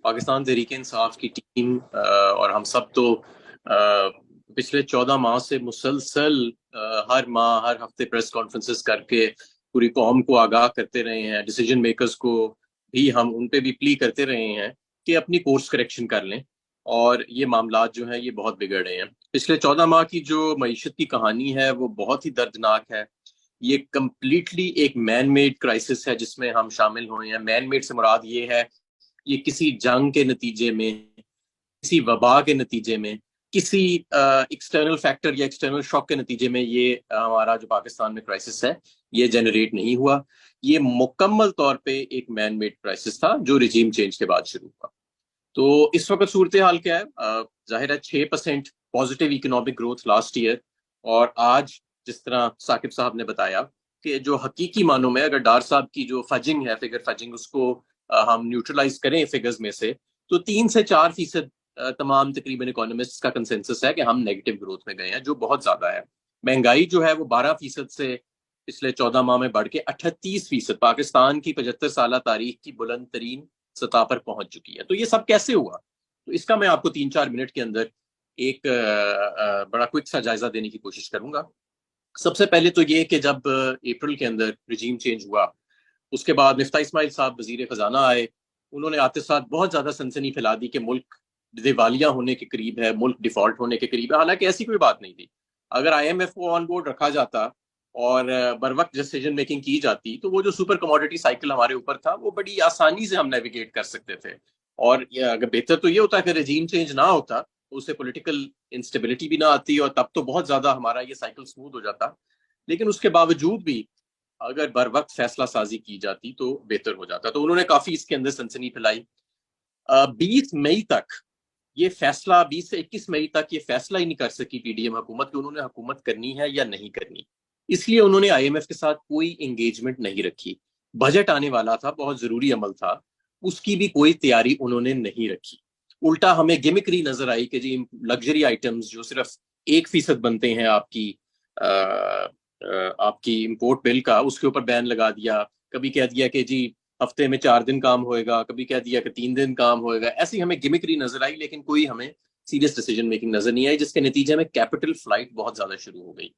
پاکستان تحریک انصاف کی ٹیم اور ہم سب تو پچھلے 14 ماہ سے مسلسل ہر ماہ ہر ہفتے پریس کانفرنسز کر کے پوری قوم کو آگاہ کرتے رہے ہیں. ڈیسیجن میکرز کو بھی ہم ان پہ بھی پلی کرتے رہے ہیں کہ اپنی کورس کریکشن کر لیں، اور یہ معاملات جو ہیں یہ بہت بگڑ رہے ہیں. پچھلے 14 ماہ کی جو معیشت کی کہانی ہے وہ بہت ہی دردناک ہے. یہ کمپلیٹلی ایک مین میڈ کرائسس ہے جس میں ہم شامل ہوئے ہیں. مین میڈ سے مراد یہ ہے یہ کسی جنگ کے نتیجے میں، کسی وبا کے نتیجے میں، کسی ایکسٹرنل فیکٹر یا ایکسٹرنل شاک کے نتیجے میں یہ ہمارا جو پاکستان میں کرائسس ہے یہ جنریٹ نہیں ہوا. یہ مکمل طور پہ ایک مین میڈ کرائسس تھا جو رجیم چینج کے بعد شروع ہوا. تو اس وقت صورتحال کیا ہے؟ ظاہر ہے 6% positive economic growth last year, اور آج جس طرح ثاقب صاحب نے بتایا کہ جو حقیقی معنوں میں اگر ڈار صاحب کی جو فجنگ ہے، فگر فجنگ، اس کو ہم نیوٹرلائز کریں فگرز میں سے، تو 3 سے 4% تمام تقریباً اکانومسٹ کا کنسنسس ہے کہ ہم نیگیٹو گروتھ میں گئے ہیں، جو بہت زیادہ ہے. مہنگائی جو ہے وہ 12% سے پچھلے 14 ماہ میں بڑھ کے 38%، پاکستان کی 75 سالہ تاریخ کی بلند ترین سطح پر پہنچ چکی ہے. تو یہ سب کیسے ہوا؟ تو اس کا میں آپ کو 3-4 منٹ کے اندر ایک بڑا کوئک سا جائزہ دینے کی کوشش کروں گا. سب سے پہلے تو یہ کہ جب اپریل کے اندر رجیم چینج ہوا، اس کے بعد مفتاح اسماعیل صاحب وزیر خزانہ آئے. انہوں نے آتے ساتھ بہت زیادہ سنسنی پھیلا دی کہ ملک دیوالیہ ہونے کے قریب ہے، ملک ڈیفالٹ ہونے کے قریب ہے. حالانکہ ایسی کوئی بات نہیں تھی. اگر آئی ایم ایف کو آن بورڈ رکھا جاتا اور بر وقت ڈیسیجن میکنگ کی جاتی تو وہ جو سپر کموڈٹی سائیکل ہمارے اوپر تھا وہ بڑی آسانی سے ہم نیویگیٹ کر سکتے تھے. اور اگر بہتر تو یہ ہوتا کہ رجیم چینج نہ ہوتا تو اسے پولیٹیکل انسٹیبلٹی بھی نہ آتی، اور تب تو بہت زیادہ ہمارا یہ سائیکل سموتھ ہو جاتا. لیکن اس کے باوجود بھی اگر بر وقت فیصلہ سازی کی جاتی تو بہتر ہو جاتا. تو انہوں نے کافی اس کے اندر سنسنی پھیلائی. 20 مئی تک یہ فیصلہ 20 سے 21 مئی تک یہ فیصلہ ہی نہیں کر سکی پی ڈی ایم حکومت کہ انہوں نے حکومت کرنی ہے یا نہیں کرنی. اس لیے انہوں نے آئی ایم ایف کے ساتھ کوئی انگیجمنٹ نہیں رکھی. بجٹ آنے والا تھا، بہت ضروری عمل تھا، اس کی بھی کوئی تیاری انہوں نے نہیں رکھی. الٹا ہمیں گمکری نظر آئی کہ جی لگژری آئٹمز جو صرف 1% بنتے ہیں آپ کی امپورٹ بل کا، اس کے اوپر بین لگا دیا. کبھی کہہ دیا کہ جی ہفتے میں 4 دن کام ہوئے گا، کبھی کہہ دیا کہ 3 دن کام ہوئے گا. ایسی ہمیں گمکری نظر آئی، لیکن کوئی ہمیں سیریس ڈیسیجن میکنگ نظر نہیں آئی، جس کے نتیجے میں کیپٹل فلائٹ بہت زیادہ شروع ہو گئی.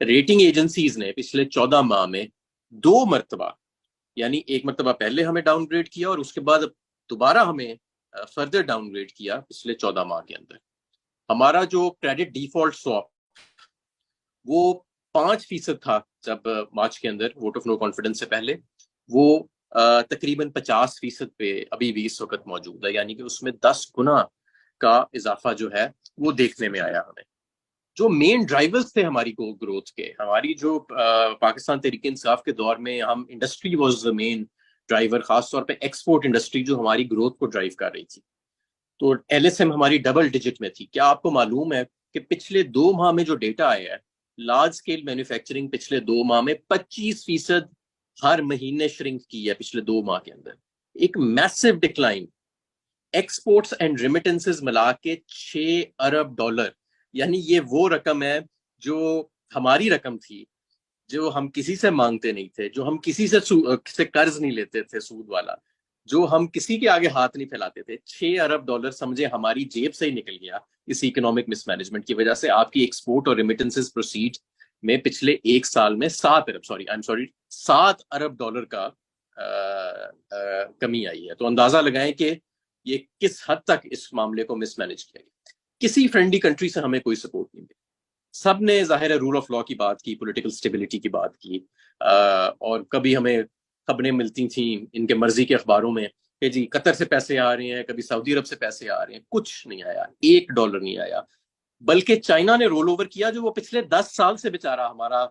ریٹنگ ایجنسیز نے پچھلے 14 ماہ میں 2 مرتبہ، یعنی ایک مرتبہ پہلے ہمیں ڈاؤن گریڈ کیا اور اس کے بعد دوبارہ ہمیں فردر ڈاؤن گریڈ کیا پچھلے 14 ماہ کے اندر. ہمارا جو کریڈٹ ڈیفالٹ سواپ وہ 5% تھا جب مارچ کے اندر ووٹ آف نو کانفیڈنس سے پہلے، وہ تقریباً 50% پہ ابھی بھی اس وقت موجود ہے. یعنی کہ اس میں 10 گنا کا اضافہ جو ہے وہ دیکھنے میں آیا ہمیں. جو مین ڈرائیورز تھے ہماری گروتھ کے، ہماری جو پاکستان تحریک انصاف کے دور میں ہم industry was the main driver, خاص طور پہ ایکسپورٹ انڈسٹری جو ہماری گروتھ کو ڈرائیو کر رہی تھی. تو ایل ایس ایم ہماری ڈبل ڈیجٹ میں تھی. کیا آپ کو معلوم ہے کہ پچھلے 2 ماہ میں جو ڈیٹا آیا ہے، لارج اسکیل مینوفیکچرنگ پچھلے 2 ماہ میں 25% ہر مہینے شرنک کی ہے پچھلے 2 ماہ کے اندر. ایک میسو ڈکلائن. ایکسپورٹس اینڈ ریمیٹنسز ملا کے $6 ارب، یعنی یہ وہ رقم ہے جو ہماری رقم تھی، جو ہم کسی سے مانگتے نہیں تھے، جو ہم کسی سے قرض نہیں لیتے تھے سود والا، جو ہم کسی کے آگے ہاتھ نہیں پھیلاتے تھے. $6 ارب سمجھے ہماری جیب سے ہی نکل گیا اس اکنامک مس مینجمنٹ کی وجہ سے. آپ کی ایکسپورٹ اور ریمیٹنسز پروسیڈ میں پچھلے 1 سال میں $7 ارب کا کمی آئی ہے. تو اندازہ لگائیں کہ یہ کس حد تک اس معاملے کو مس مینج کیا گیا. کسی فرینڈلی کنٹری سے ہمیں کوئی سپورٹ نہیں ملی. سب نے ظاہر ہے رول آف لا کی بات کی، پولیٹیکل سٹیبلٹی کی بات کی، اور کبھی ہمیں خبریں ملتی تھیں ان کے مرضی کے اخباروں میں کہ جی قطر سے پیسے آ رہے ہیں، کبھی سعودی عرب سے پیسے آ رہے ہیں. کچھ نہیں آیا، $1 نہیں آیا. بلکہ چائنا نے رول اوور کیا، جو وہ پچھلے 10 سال سے بیچارہ ہمارا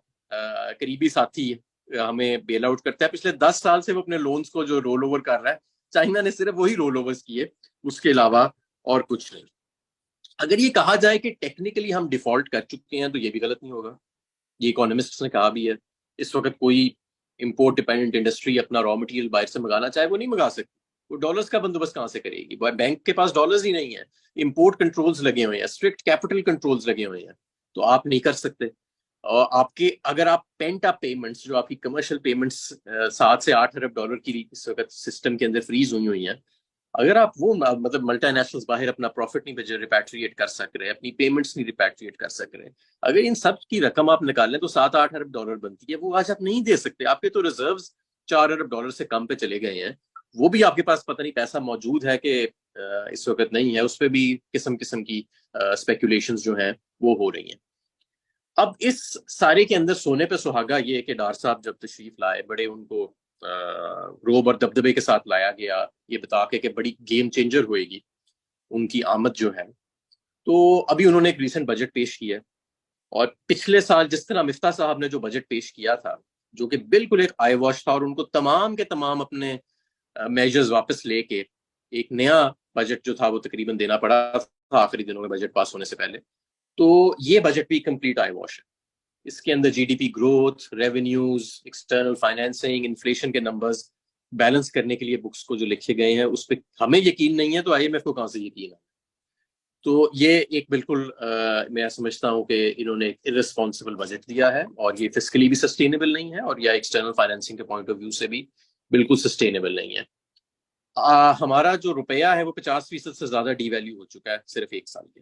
قریبی ساتھی ہمیں بیل آؤٹ کرتا ہے. پچھلے 10 سال سے وہ اپنے لونز کو جو رول اوور کر رہا ہے، چائنا نے صرف وہی رول اوورز کیے، اس کے علاوہ اور کچھ نہیں. اگر یہ کہا جائے کہ ٹیکنیکلی ہم ڈیفالٹ کر چکے ہیں تو یہ بھی غلط نہیں ہوگا. یہ اکانومسٹ نے کہا بھی ہے. اس وقت کوئی امپورٹ ڈیپینڈنٹ انڈسٹری اپنا را مٹیریل باہر سے منگانا چاہے وہ نہیں منگا سکتی. وہ ڈالرز کا بندوبست کہاں سے کرے گی؟ بینک کے پاس ڈالرز ہی نہیں ہے. امپورٹ کنٹرولز لگے ہوئے ہیں، اسٹرکٹ کیپٹل کنٹرولز لگے ہوئے ہیں، تو آپ نہیں کر سکتے. اور اگر آپ پینٹ اپ پیمنٹس، جو آپ کی کمرشل پیمنٹس $7 سے $8 ارب کی اس وقت سسٹم کے اندر فریز ہوئی ہیں، اگر آپ وہ مطلب ملٹی نیشنلز باہر اپنا پروفٹ نہیں ریپیٹریٹ کر سک رہے، اپنی پیمنٹس نہیں ریپیٹریٹ کر سک رہے، اگر ان سب کی رقم آپ نکالیں تو 7-8 ارب ڈالر بنتی ہے، وہ آج آپ نہیں دے سکتے. آپ کے تو ریزروز 4 ارب ڈالر سے کم پہ چلے گئے ہیں، وہ بھی آپ کے پاس پتہ نہیں پیسہ موجود ہے کہ اس وقت نہیں ہے، اس پہ بھی قسم قسم کی اسپیکولیشنز جو ہیں وہ ہو رہی ہیں. اب اس سارے کے اندر سونے پہ سہاگا یہ کہ ڈار صاحب جب تشریف لائے، بڑے ان کو روب اور دبدبے کے ساتھ لایا گیا، یہ بتا کہ بڑی گیم چینجر ہوئے گی ان کی آمد جو ہے. تو ابھی انہوں نے ایک ریسنٹ بجٹ پیش کیا، اور پچھلے سال جس طرح مفتاح صاحب نے جو بجٹ پیش کیا تھا، جو کہ بالکل ایک آئی واش تھا، اور ان کو تمام کے تمام اپنے میجرز واپس لے کے ایک نیا بجٹ جو تھا وہ تقریباً دینا پڑا تھا آخری دنوں میں بجٹ پاس ہونے سے پہلے. تو یہ بجٹ بھی کمپلیٹ آئی واش ہے. اس کے اندر G D P growth, revenues, external financing, inflation کے نمبرز بیلنس کرنے کے لیے بکس کو جو لکھے گئے ہیں اس پہ ہمیں یقین نہیں ہے، تو آئی ایم ایف کو کہاں سے یقین ہے؟ تو یہ ایک بالکل میں سمجھتا ہوں کہ انہوں نے ایک ارسپانسبل بجٹ دیا ہے، اور یہ فسکلی بھی سسٹینیبل نہیں ہے، اور یا ایکسٹرنل فائنینسنگ کے پوائنٹ آف ویو سے بھی بالکل سسٹینیبل نہیں ہے. ہمارا جو روپیہ ہے وہ 50% سے زیادہ ڈی ویلیو ہو چکا ہے صرف ایک سال کے.